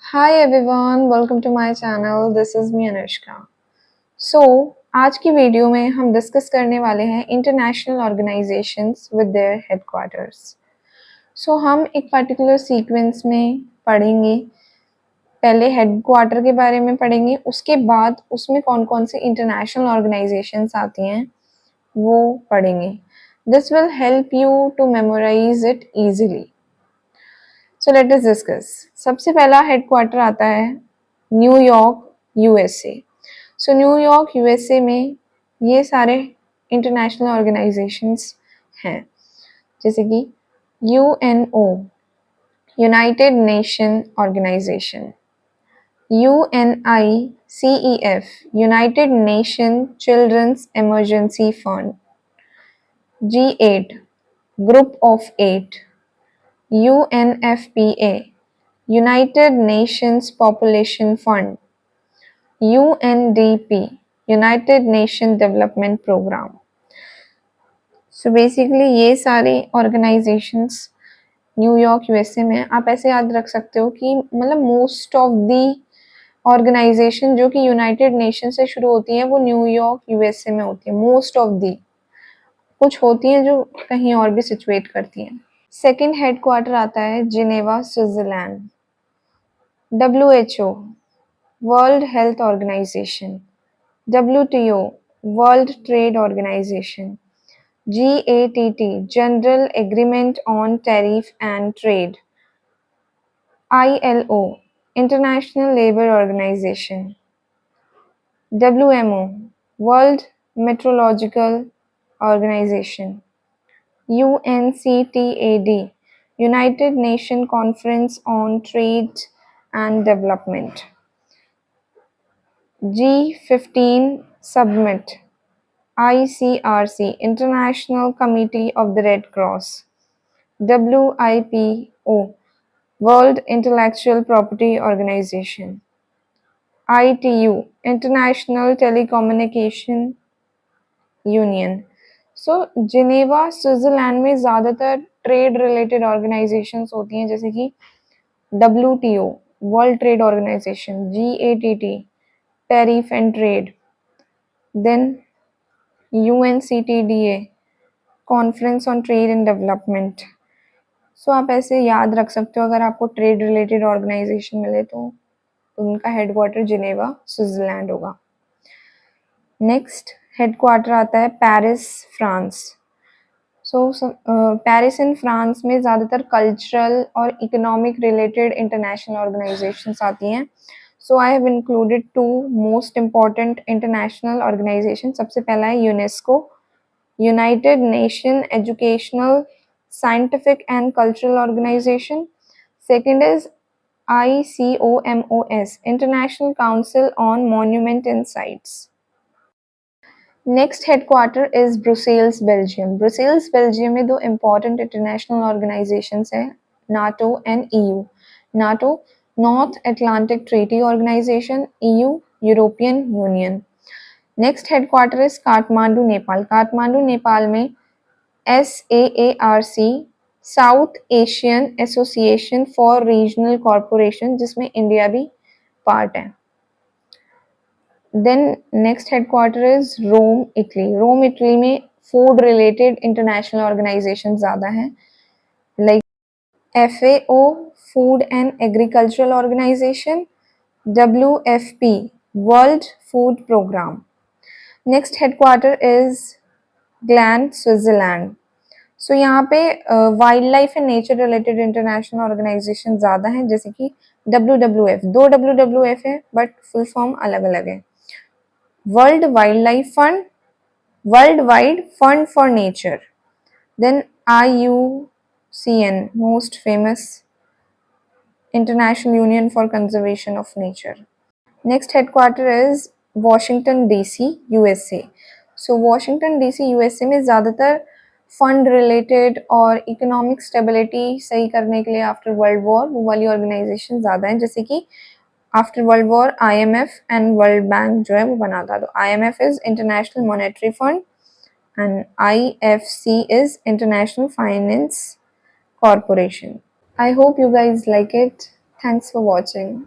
Hi everyone, welcome to my channel. This is me Anushka. So आज की video में हम डिस्कस करने वाले हैं international organisations with their headquarters. So हम एक पर्टिकुलर सीक्वेंस में पढ़ेंगे. पहले हेडक्वार्टर के बारे में पढ़ेंगे, उसके बाद उसमें कौन कौन से इंटरनेशनल ऑर्गेनाइजेशंस आती हैं वो पढ़ेंगे. This will help you to memorise it easily. So let us discuss. सबसे पहला हेडक्वार्टर आता है न्यूयॉर्क यूएसए. सो न्यूयॉर्क यूएसए में ये सारे इंटरनेशनल ऑर्गेनाइजेशंस हैं, जैसे कि UNO United Nation organisation, UNICEF United Nation children's emergency fund, G8 group of 8, UNFPA United Nations Population Fund, UNDP United Nation Development Program. So basically ये सारी organisations New York USA में. आप ऐसे याद रख सकते हो कि मतलब मोस्ट ऑफ दी ऑर्गेनाइजेशन जो कि यूनाइटेड नेशन से शुरू होती हैं वो न्यूयॉर्क यूएसए में होती है. मोस्ट ऑफ दी, कुछ होती हैं जो कहीं और भी सिचुएट करती हैं. सेकेंड हेडक्वार्टर आता है Geneva Switzerland. WHO World Health Organization, WTO World Trade Organization, GATT General Agreement on Tariff and Trade, ILO International Labour Organization, WMO World Meteorological Organization, UNCTAD United Nations Conference on Trade and Development, G15 Summit, ICRC International Committee of the Red Cross, WIPO World Intellectual Property Organization, ITU International Telecommunication Union. So Geneva Switzerland में ज़्यादातर trade related organisations होती हैं, जैसे कि WTO world trade organisation, GATT tariff and trade, then UNCTDA conference on trade and development. So आप ऐसे याद रख सकते हो, अगर आपको ट्रेड रिलेटेड ऑर्गेनाइजेशन मिले तो उनका हेडक्वार्टर जिनेवा स्विट्जरलैंड होगा. नेक्स्ट हेडक्वार्टर आता है Paris France. So Paris in France में ज़्यादातर कल्चरल और इकोनॉमिक रिलेटेड इंटरनेशनल ऑर्गेनाइजेशंस आती हैं. So I have included two most important international organisation. सबसे पहला है UNESCO, United Nation educational scientific and cultural organisation. Second is ICOMOS international council on monument and sites. Next headquarter is Brussels Belgium. Brussels Belgium में दो important international organisations हैं, NATO and EU. NATO North Atlantic Treaty organisation, EU European Union. Next headquarter is Kathmandu Nepal. Kathmandu Nepal में SAARC South Asian association for regional corporation, जिसमें India भी part है. Then next headquarter is Rome Italy. Rome Italy में food related international organisation ज़्यादा हैं, like FAO food and agricultural organisation, WFP world food programme. Next headquarter is Gland Switzerland. So यहाँ पे wildlife and nature related international organisation ज़्यादा हैं, जैसे कि WWF. दो WWF है बट फुल फॉर्म अलग अलग है. World wildlife fund, world wide fund for nature. Then IUCN most famous international union for conservation of nature. Next headquarter is Washington DC USA. So Washington DC USA में ज़्यादातर fund related और economic stability सही करने के लिए after world war वो वाली organisation ज़्यादा हैं, जैसे कि after world war IMF and world bank जो है वो बना था. तो IMF is international monetary fund and IFC is international finance corporation. I hope you guys like it. Thanks for watching.